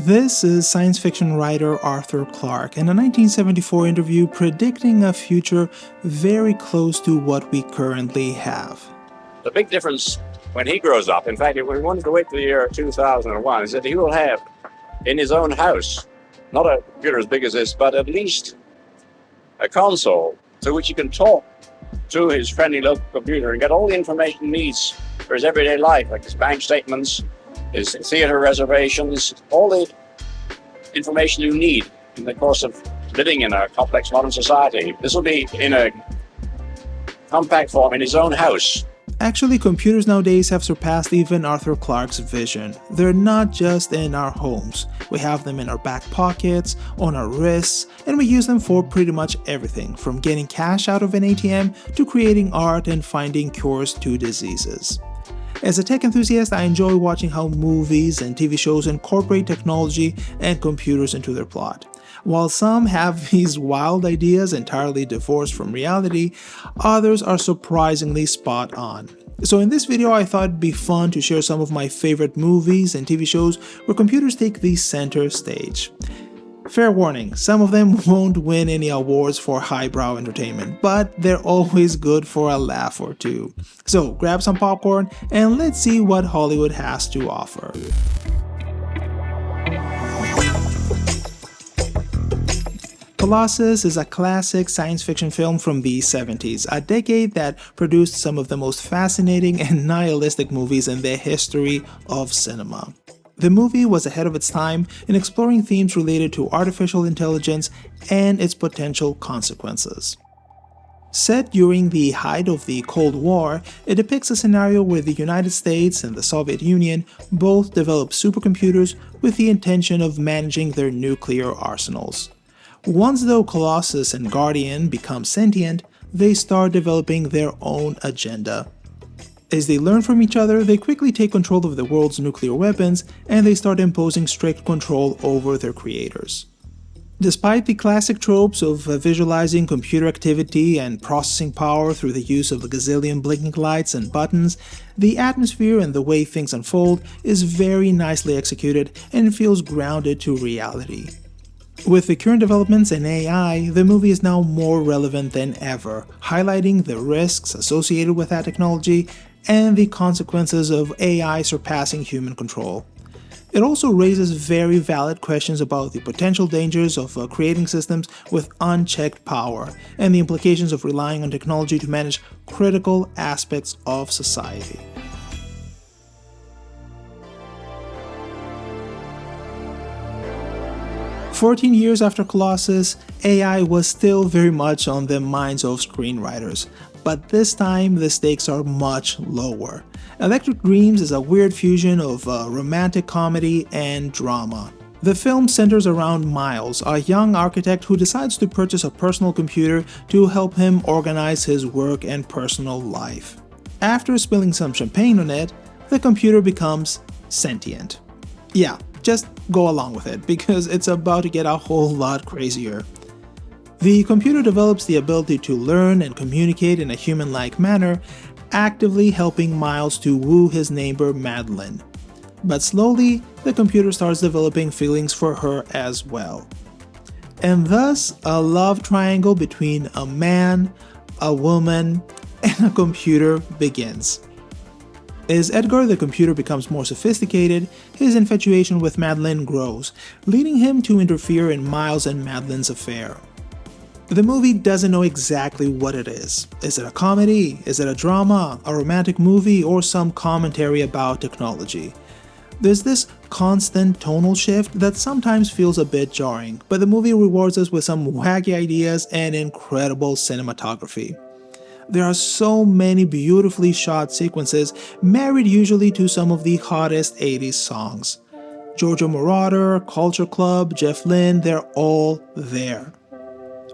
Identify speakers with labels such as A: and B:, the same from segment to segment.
A: This is science fiction writer Arthur Clarke in a 1974 interview predicting a future very close to what we currently have.
B: The big difference when he grows up, in fact, if we wanted to wait till the year 2001, is that he will have in his own house, not a computer as big as this, but at least a console through which he can talk to his friendly local computer and get all the information he needs for his everyday life, like his bank statements, his theater reservations, all the information you need in the course of living in a complex modern society. This will be in a compact form in his own house.
A: Actually, computers nowadays have surpassed even Arthur Clarke's vision. They're not just in our homes. We have them in our back pockets, on our wrists, and we use them for pretty much everything, from getting cash out of an ATM to creating art and finding cures to diseases. As a tech enthusiast, I enjoy watching how movies and TV shows incorporate technology and computers into their plot. While some have these wild ideas entirely divorced from reality, others are surprisingly spot on. So in this video, I thought it'd be fun to share some of my favorite movies and TV shows where computers take the center stage. Fair warning, some of them won't win any awards for highbrow entertainment, but they're always good for a laugh or two. So grab some popcorn and let's see what Hollywood has to offer. Colossus is a classic science fiction film from the 70s, a decade that produced some of the most fascinating and nihilistic movies in the history of cinema. The movie was ahead of its time in exploring themes related to artificial intelligence and its potential consequences. Set during the height of the Cold War, it depicts a scenario where the United States and the Soviet Union both develop supercomputers with the intention of managing their nuclear arsenals. Once though Colossus and Guardian become sentient, they start developing their own agenda. As they learn from each other, they quickly take control of the world's nuclear weapons and they start imposing strict control over their creators. Despite the classic tropes of visualizing computer activity and processing power through the use of a gazillion blinking lights and buttons, the atmosphere and the way things unfold is very nicely executed and feels grounded to reality. With the current developments in AI, the movie is now more relevant than ever, highlighting the risks associated with that technology and the consequences of AI surpassing human control. It also raises very valid questions about the potential dangers of creating systems with unchecked power and the implications of relying on technology to manage critical aspects of society. "14 years after Colossus, AI was still very much on the minds of screenwriters, but this time the stakes are much lower. Electric Dreams is a weird fusion of romantic comedy and drama. The film centers around Miles, a young architect who decides to purchase a personal computer to help him organize his work and personal life. After spilling some champagne on it, the computer becomes sentient. Yeah, just go along with it, because it's about to get a whole lot crazier. The computer develops the ability to learn and communicate in a human-like manner, actively helping Miles to woo his neighbor Madeline. But slowly, the computer starts developing feelings for her as well. And thus, a love triangle between a man, a woman, and a computer begins. As Edgar the computer becomes more sophisticated, his infatuation with Madeline grows, leading him to interfere in Miles and Madeline's affair. The movie doesn't know exactly what it is. Is it a comedy? Is it a drama? A romantic movie? Or some commentary about technology? There's this constant tonal shift that sometimes feels a bit jarring, but the movie rewards us with some wacky ideas and incredible cinematography. There are so many beautifully shot sequences, married usually to some of the hottest 80s songs. Giorgio Moroder, Culture Club, Jeff Lynne, they're all there.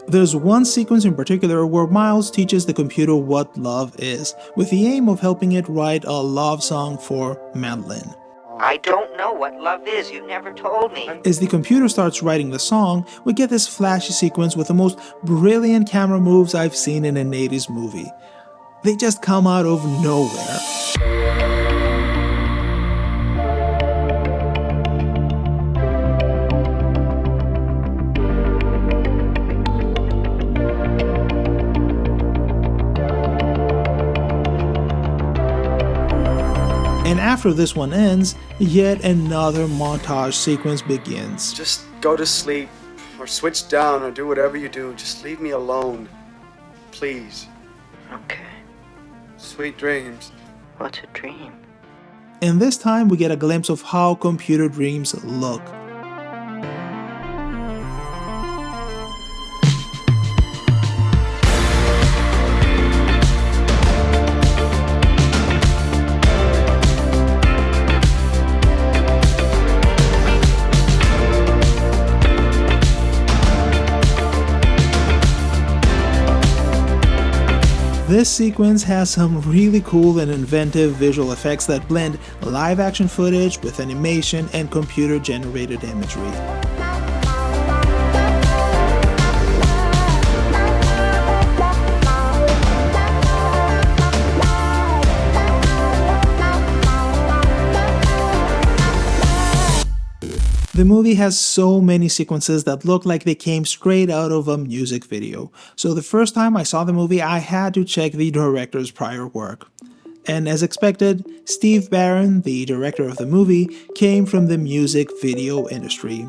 A: There's one sequence in particular where Miles teaches the computer what love is, with the aim of helping it write a love song for Madeline.
C: I don't know what love is, you never told me.
A: As the computer starts writing the song, we get this flashy sequence with the most brilliant camera moves I've seen in an 80s movie. They just come out of nowhere. after this one ends, yet another montage sequence begins.
D: Just go to sleep, or switch down, or do whatever you do. Just leave me alone. Please.
C: Okay.
D: Sweet dreams.
C: What's a dream?
A: And this time we get a glimpse of how computer dreams look. This sequence has some really cool and inventive visual effects that blend live-action footage with animation and computer-generated imagery. The movie has so many sequences that look like they came straight out of a music video, so the first time I saw the movie I had to check the director's prior work. And as expected, Steve Barron, the director of the movie, came from the music video industry.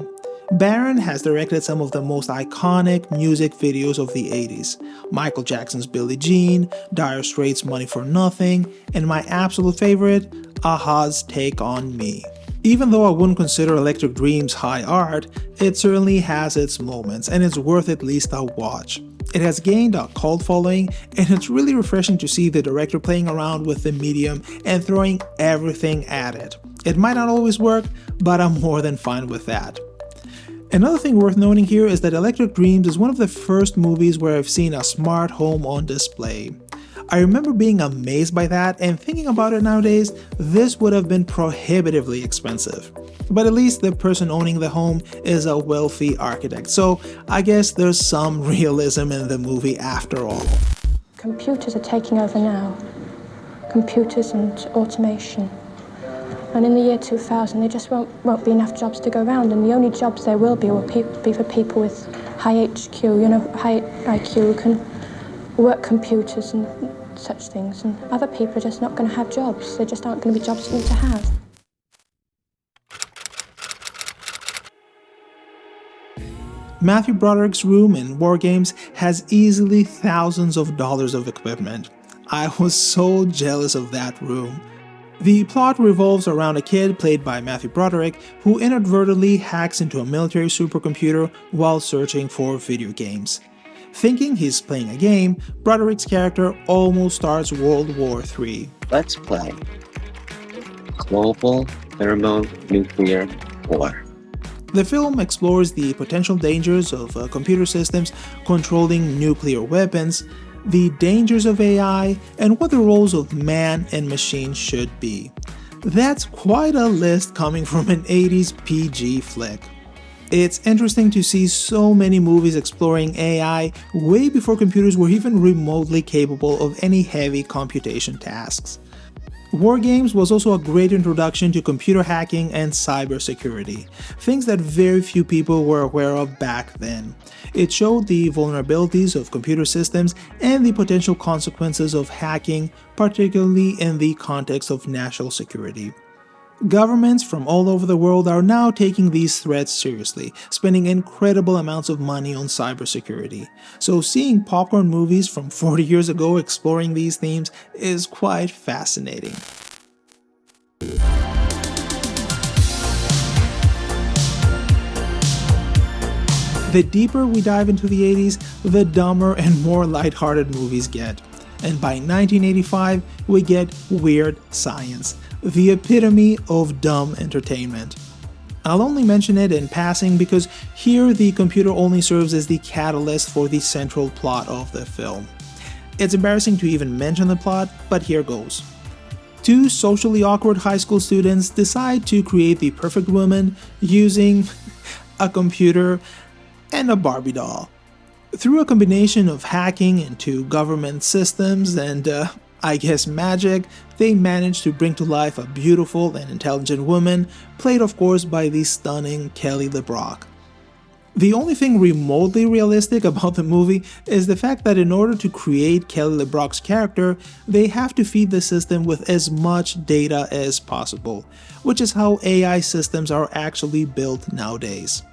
A: Barron has directed some of the most iconic music videos of the 80s, Michael Jackson's Billie Jean, Dire Straits' Money for Nothing, and my absolute favorite, a-ha's Take on Me. Even though I wouldn't consider Electric Dreams high art, it certainly has its moments, and it's worth at least a watch. It has gained a cult following, and it's really refreshing to see the director playing around with the medium and throwing everything at it. It might not always work, but I'm more than fine with that. Another thing worth noting here is that Electric Dreams is one of the first movies where I've seen a smart home on display. I remember being amazed by that, and thinking about it nowadays, this would have been prohibitively expensive. But at least the person owning the home is a wealthy architect, so I guess there's some realism in the movie after all.
E: Computers are taking over now. Computers and automation. And in the year 2000, there just won't be enough jobs to go around, and the only jobs there will be for people with high HQ, high IQ who can work computers and such things, and other people are just not going to have jobs. There just aren't going to be jobs for them to have.
A: Matthew Broderick's room in War Games has easily thousands of dollars of equipment. I was so jealous of that room. The plot revolves around a kid played by Matthew Broderick who inadvertently hacks into a military supercomputer while searching for video games. Thinking he's playing a game, Broderick's character almost starts World War III.
F: Let's play Global Thermonuclear War.
A: The film explores the potential dangers of computer systems controlling nuclear weapons, the dangers of AI, and what the roles of man and machine should be. That's quite a list coming from an 80s PG flick. It's interesting to see so many movies exploring AI way before computers were even remotely capable of any heavy computation tasks. War Games was also a great introduction to computer hacking and cybersecurity, things that very few people were aware of back then. It showed the vulnerabilities of computer systems and the potential consequences of hacking, particularly in the context of national security. Governments from all over the world are now taking these threats seriously, spending incredible amounts of money on cybersecurity. So seeing popcorn movies from 40 years ago exploring these themes is quite fascinating. The deeper we dive into the 80s, the dumber and more lighthearted movies get. And by 1985, we get Weird Science, the epitome of dumb entertainment. I'll only mention it in passing because here the computer only serves as the catalyst for the central plot of the film. It's embarrassing to even mention the plot, but here goes. Two socially awkward high school students decide to create the perfect woman using a computer and a Barbie doll. Through a combination of hacking into government systems and I guess magic, they managed to bring to life a beautiful and intelligent woman, played of course by the stunning Kelly LeBrock. The only thing remotely realistic about the movie is the fact that in order to create Kelly LeBrock's character, they have to feed the system with as much data as possible, which is how AI systems are actually built nowadays.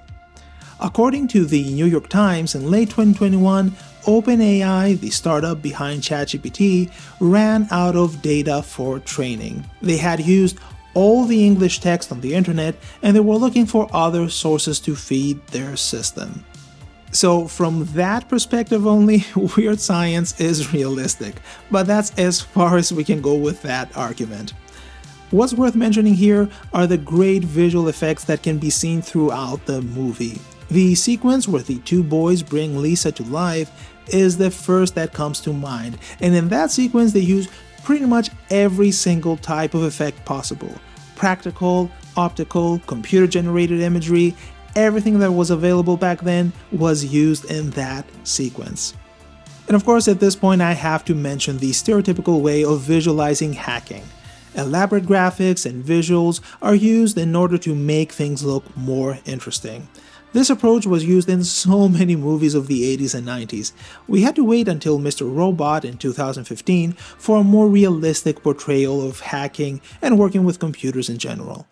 A: According to the New York Times, in late 2021, OpenAI, the startup behind ChatGPT, ran out of data for training. They had used all the English text on the internet, and they were looking for other sources to feed their system. So from that perspective only, weird science is realistic, but that's as far as we can go with that argument. What's worth mentioning here are the great visual effects that can be seen throughout the movie. The sequence where the two boys bring Lisa to life is the first that comes to mind, and in that sequence they use pretty much every single type of effect possible. Practical, optical, computer-generated imagery, everything that was available back then was used in that sequence. And of course, at this point I have to mention the stereotypical way of visualizing hacking. Elaborate graphics and visuals are used in order to make things look more interesting. This approach was used in so many movies of the 80s and 90s. We had to wait until Mr. Robot in 2015 for a more realistic portrayal of hacking and working with computers in general.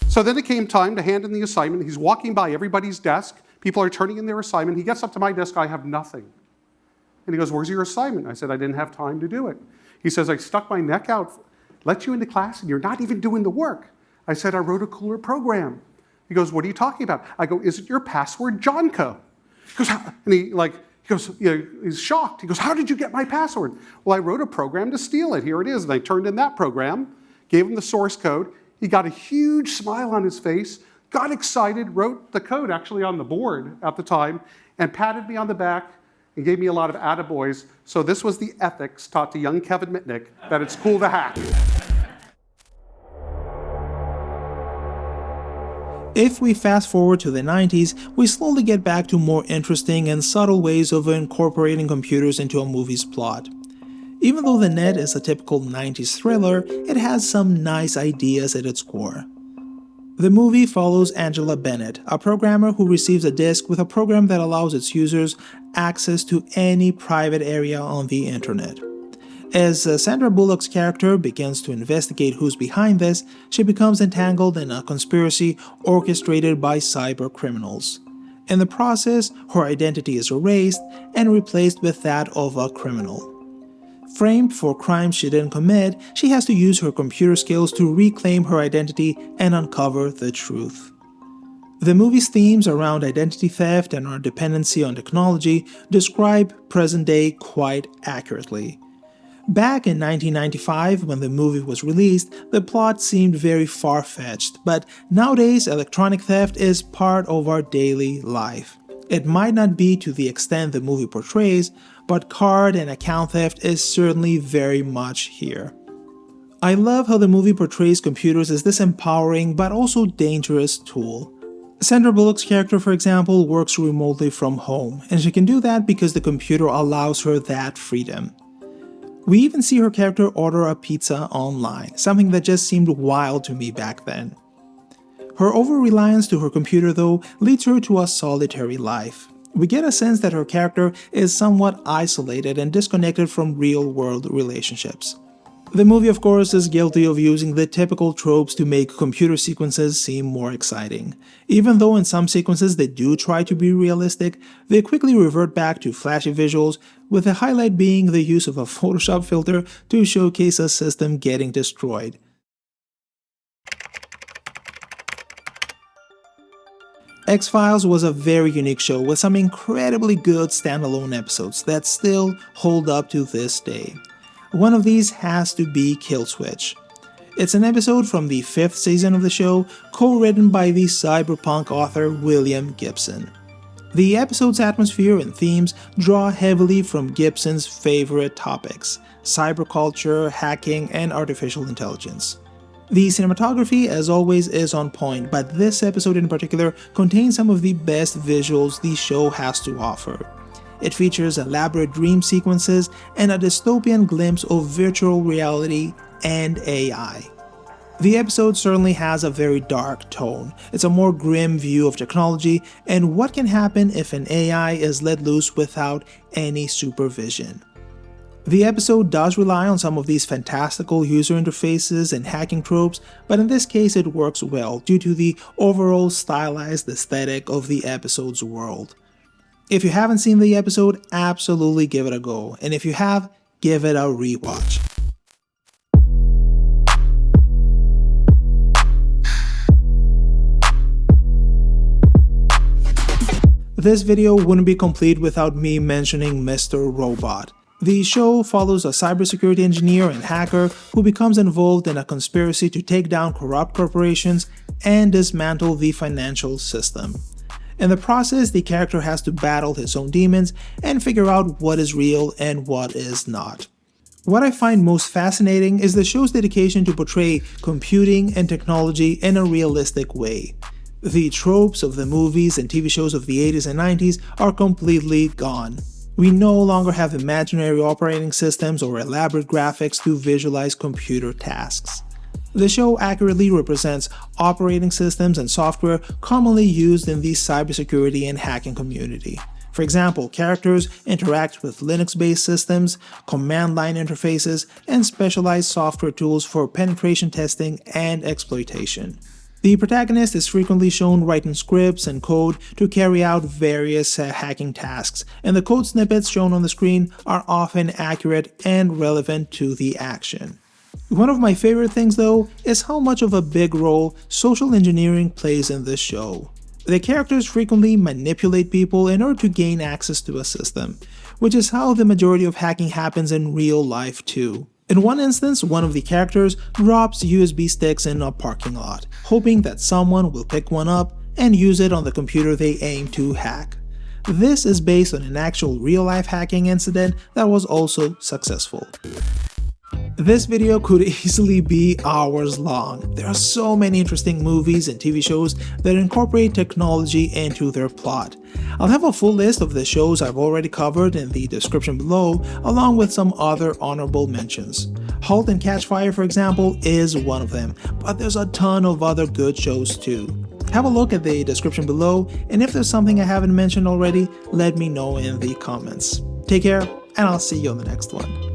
G: So then it came time to hand in the assignment. He's walking by everybody's desk. People are turning in their assignment. He gets up to my desk. I have nothing. And he goes, "Where's your assignment?" I said, "I didn't have time to do it." He says, "I stuck my neck out, let you into class, and you're not even doing the work." I said, "I wrote a cooler program." He goes, "What are you talking about?" I go, "Isn't your password Johnco?" He goes, "How?" And he's shocked. He goes, "How did you get my password?" "Well, I wrote a program to steal it. Here it is." And I turned in that program, gave him the source code. He got a huge smile on his face, got excited, wrote the code actually on the board at the time, and patted me on the back and gave me a lot of attaboys. So this was the ethics taught to young Kevin Mitnick, that it's cool to hack.
A: If we fast forward to the 90s, we slowly get back to more interesting and subtle ways of incorporating computers into a movie's plot. Even though The Net is a typical 90s thriller, it has some nice ideas at its core. The movie follows Angela Bennett, a programmer who receives a disk with a program that allows its users access to any private area on the internet. As Sandra Bullock's character begins to investigate who's behind this, she becomes entangled in a conspiracy orchestrated by cyber criminals. In the process, her identity is erased and replaced with that of a criminal. Framed for crimes she didn't commit, she has to use her computer skills to reclaim her identity and uncover the truth. The movie's themes around identity theft and our dependency on technology describe present day quite accurately. Back in 1995, when the movie was released, the plot seemed very far-fetched, but nowadays electronic theft is part of our daily life. It might not be to the extent the movie portrays, but card and account theft is certainly very much here. I love how the movie portrays computers as this empowering but also dangerous tool. Sandra Bullock's character, for example, works remotely from home, and she can do that because the computer allows her that freedom. We even see her character order a pizza online, something that just seemed wild to me back then. Her over-reliance to her computer, though, leads her to a solitary life. We get a sense that her character is somewhat isolated and disconnected from real-world relationships. The movie, of course, is guilty of using the typical tropes to make computer sequences seem more exciting. Even though in some sequences they do try to be realistic, they quickly revert back to flashy visuals, with the highlight being the use of a Photoshop filter to showcase a system getting destroyed. X-Files was a very unique show with some incredibly good standalone episodes that still hold up to this day. One of these has to be Kill Switch. It's an episode from the 5th season of the show, co-written by the cyberpunk author William Gibson. The episode's atmosphere and themes draw heavily from Gibson's favorite topics: cyberculture, hacking, and artificial intelligence. The cinematography, as always, is on point, but this episode in particular contains some of the best visuals the show has to offer. It features elaborate dream sequences and a dystopian glimpse of virtual reality and AI. The episode certainly has a very dark tone. It's a more grim view of technology and what can happen if an AI is let loose without any supervision. The episode does rely on some of these fantastical user interfaces and hacking tropes, but in this case it works well due to the overall stylized aesthetic of the episode's world. If you haven't seen the episode, absolutely give it a go, and if you have, give it a rewatch. This video wouldn't be complete without me mentioning Mr. Robot. The show follows a cybersecurity engineer and hacker who becomes involved in a conspiracy to take down corrupt corporations and dismantle the financial system. In the process, the character has to battle his own demons and figure out what is real and what is not. What I find most fascinating is the show's dedication to portray computing and technology in a realistic way. The tropes of the movies and TV shows of the 80s and 90s are completely gone. We no longer have imaginary operating systems or elaborate graphics to visualize computer tasks. The show accurately represents operating systems and software commonly used in the cybersecurity and hacking community. For example, characters interact with Linux-based systems, command line interfaces, and specialized software tools for penetration testing and exploitation. The protagonist is frequently shown writing scripts and code to carry out various hacking tasks, and the code snippets shown on the screen are often accurate and relevant to the action. One of my favorite things though is how much of a big role social engineering plays in this show. The characters frequently manipulate people in order to gain access to a system, which is how the majority of hacking happens in real life too. In one instance, one of the characters drops USB sticks in a parking lot, hoping that someone will pick one up and use it on the computer they aim to hack. This is based on an actual real-life hacking incident that was also successful. This video could easily be hours long. There are so many interesting movies and TV shows that incorporate technology into their plot. I'll have a full list of the shows I've already covered in the description below, along with some other honorable mentions. Halt and Catch Fire, for example, is one of them, but there's a ton of other good shows too. Have a look at the description below, and if there's something I haven't mentioned already, let me know in the comments. Take care, and I'll see you on the next one.